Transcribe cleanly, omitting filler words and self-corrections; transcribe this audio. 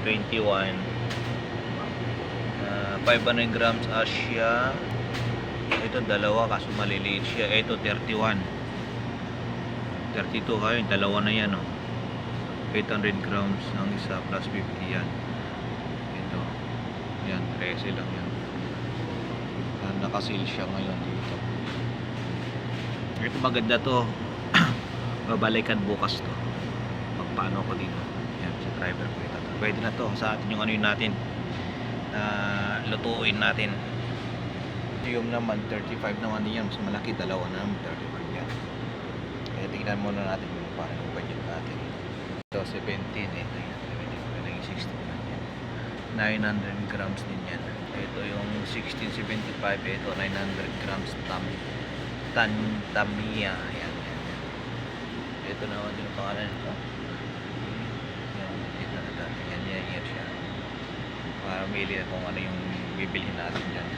21. 500 grams Asia. Ito dalawa kaso maliliit siya. Ito 31. 32 kayo, dalawa na yan, oh. 800 grams ang isa plus 50 yan. Ito. Yan, 13 lang yan. Nakasil siya ngayon dito. Ito maganda to. Babalikan bukas to. Magpaano ko dito. Yan, sa driver ko ito. Pwede na to sa atin yung ano yun natin. Lutuin natin. Yung naman 35 naman yan. Mas malaki, dalawa na naman 35 yan. Kaya tingnan muna natin kung paano yung budget natin. Ito 17, ito yan 16 yan. 900 grams din yan. Ito yung 1675, ito 900 grams Tamiya. Yan. Ito naman yung pangalan ito. Yan, ito na dati. Yan siya. Para mili na kung ano yung bibilhin natin dyan.